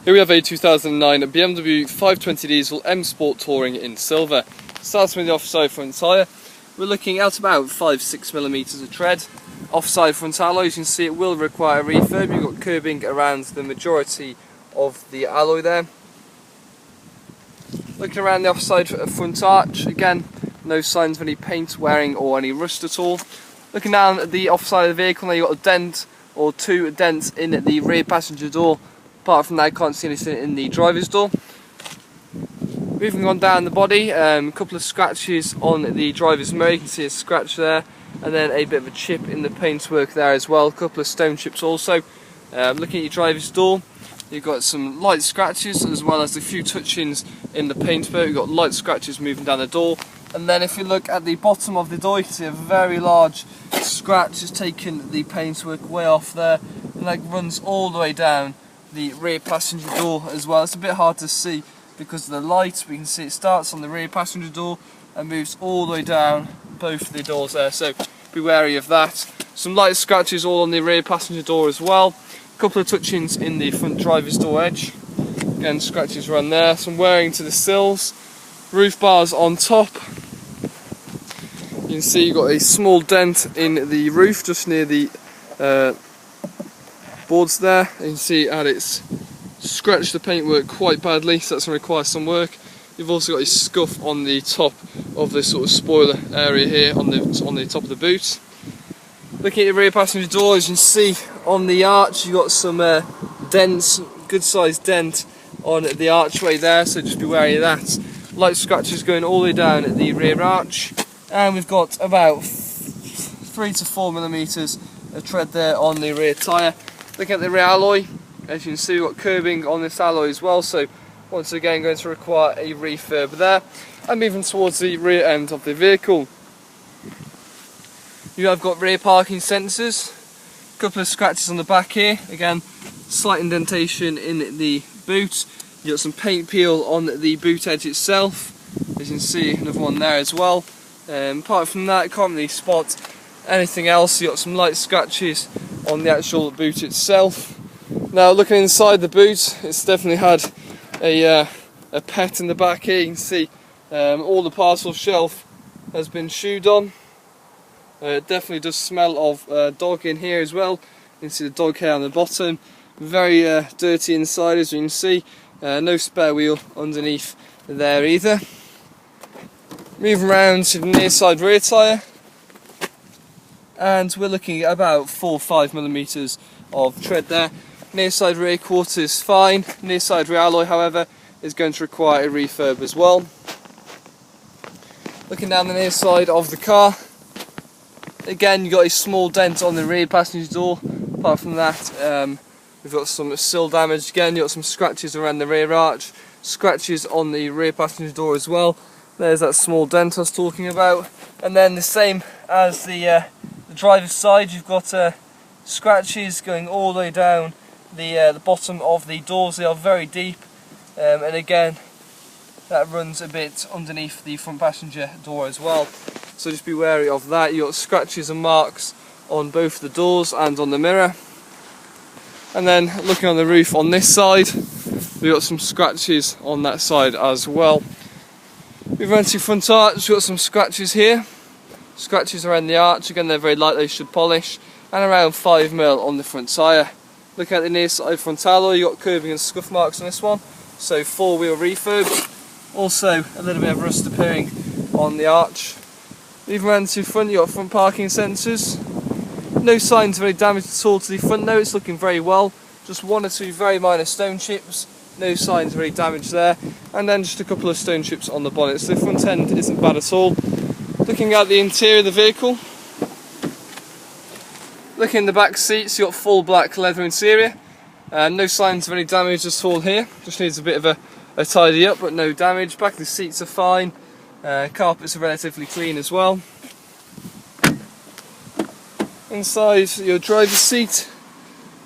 Here we have a 2009 BMW 520 diesel M Sport Touring in silver. Starting with the offside front tyre, we're looking at about 5-6mm of tread. Offside front alloy, as you can see, it will require a refurb. You've got curbing around the majority of the alloy there. Looking around the offside front arch, again, no signs of any paint wearing or any rust at all. Looking down at the offside of the vehicle, now you've got a dent or two dents in the rear passenger door. Apart from that, I can't see anything in the driver's door. Moving on down the body, a couple of scratches on the driver's mirror. You can see a scratch there, and then a bit of a chip in the paintwork there as well. A couple of stone chips also. Looking at your driver's door, you've got some light scratches as well as a few touch-ins in the paintwork. You've got light scratches moving down the door. And then if you look at the bottom of the door, you can see a very large scratch has taken the paintwork way off there, and that runs all the way down the rear passenger door as well. It's a bit hard to see because of the light. We can see it starts on the rear passenger door and moves all the way down both of the doors there, so be wary of that. Some light scratches all on the rear passenger door as well. A couple of touch-ins in the front driver's door edge. Again, scratches run there. Some wearing to the sills. Roof bars on top. You can see you've got a small dent in the roof just near the boards there. You can see how it's scratched the paintwork quite badly, so that's going to require some work. You've also got a scuff on the top of this sort of spoiler area here on the top of the boot. Looking at your rear passenger door, as you can see on the arch, you've got some dents, good sized dent on the archway there, so just be wary of that. Light scratches going all the way down at the rear arch, and we've got about 3 to 4mm of tread there on the rear tyre. Looking at the rear alloy, as you can see, we've got curbing on this alloy as well, so once again going to require a refurb there. And moving towards the rear end of the vehicle, you have got rear parking sensors, a couple of scratches on the back here, again slight indentation in the boot. You've got some paint peel on the boot edge itself, as you can see, another one there as well. Apart from that, you can't really spot anything else. You've got some light scratches on the actual boot itself. Now looking inside the boot, it's definitely had a pet in the back here. You can see all the parcel shelf has been chewed on. It definitely does smell of dog in here as well. You can see the dog hair on the bottom. Very dirty inside, as you can see. No spare wheel underneath there either. Moving around to the near side rear tyre, and we're looking at about 4 or 5mm of tread there. Near side rear quarter is fine. Near side rear alloy, however, is going to require a refurb as well. Looking down the near side of the car, again you've got a small dent on the rear passenger door. Apart from that, we've got some sill damage. Again, you've got some scratches around the rear arch, scratches on the rear passenger door as well. There's that small dent I was talking about. And then the same as the driver's side, you've got scratches going all the way down the bottom of the doors. They are very deep, and again that runs a bit underneath the front passenger door as well, so just be wary of that. You've got scratches and marks on both the doors and on the mirror. And then looking on the roof on this side, we've got some scratches on that side as well. We've run to front arch, we've got some scratches here. Scratches around the arch, again they're very light, they should polish, and around 5mm on the front tyre. Looking at the near side front alloy, you've got curving and scuff marks on this one, so 4-wheel refurb. Also a little bit of rust appearing on the arch. Moving around to front, you've got front parking sensors. No signs of any damage at all to the front though, it's looking very well. Just 1 or 2 very minor stone chips, no signs of any damage there. And then just a couple of stone chips on the bonnet, so the front end isn't bad at all. Looking at the interior of the vehicle, looking in the back seats, you've got full black leather interior. No signs of any damage at all here, just needs a bit of a tidy up, but no damage. Back of the seats are fine, carpets are relatively clean as well. Inside your driver's seat,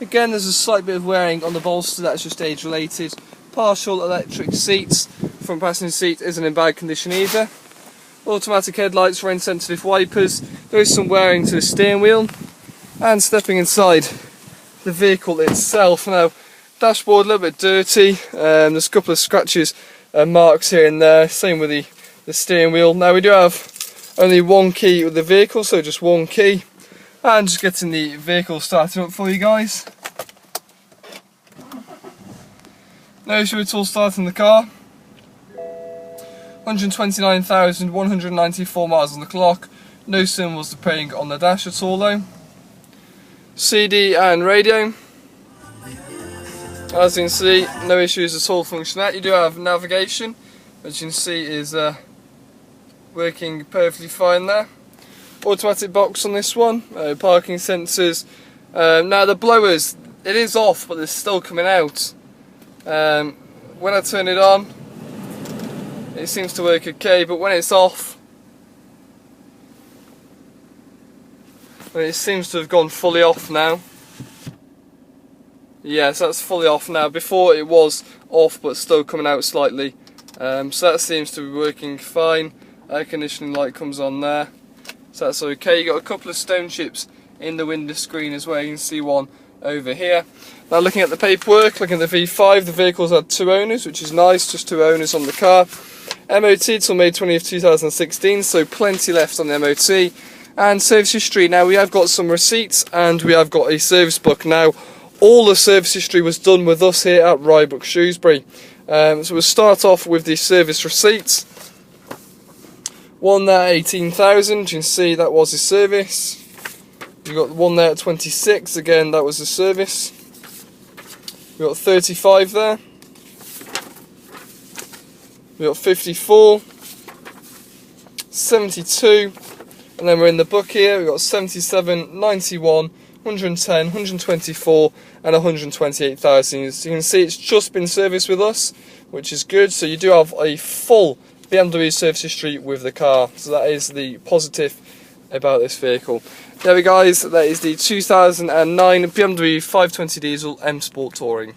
again there's a slight bit of wearing on the bolster, that's just age related. Partial electric seats, front passenger seat isn't in bad condition either. Automatic headlights, rain sensitive wipers, there is some wearing to the steering wheel. And stepping inside the vehicle itself, now Dashboard a little bit dirty, there's a couple of scratches and marks here and there, same with the steering wheel. Now we do have only one key with the vehicle, so just one key, and just getting the vehicle started up for you guys. No issue at all starting the car. 129,194 miles on the clock, no symbols to ping on the dash at all though. CD and radio. As you can see, no issues at all functioning that. You do have navigation, which you can see is working perfectly fine there. Automatic box on this one, parking sensors. Now the blowers, it is off but they're still coming out. When I turn it on, it seems to work okay, but when it's off, it seems to have gone fully off now. Yes, that's fully off now. Before it was off but still coming out slightly. So that seems to be working fine. Air conditioning light comes on there, so that's okay. You got a couple of stone chips in the window screen as well. You can see one over here. Now looking at the paperwork, looking at the V5, the vehicle's had 2 owners, which is nice, just 2 owners on the car. MOT till May 20th 2016, so plenty left on the MOT. And service history, now we have got some receipts and we have got a service book. Now all the service history was done with us here at Rybrook Shrewsbury. So we'll start off with the service receipts. One there at 18,000, you can see that was the service. We've got one there at 26, again that was the service. We've got 35 there. We've got 54, 72, and then we're in the book here, we've got 77, 91, 110, 124 and 128,000. As you can see, it's just been serviced with us, which is good. So you do have a full BMW service history with the car, so that is the positive about this vehicle. There we go guys, that is the 2009 BMW 520 diesel M Sport Touring.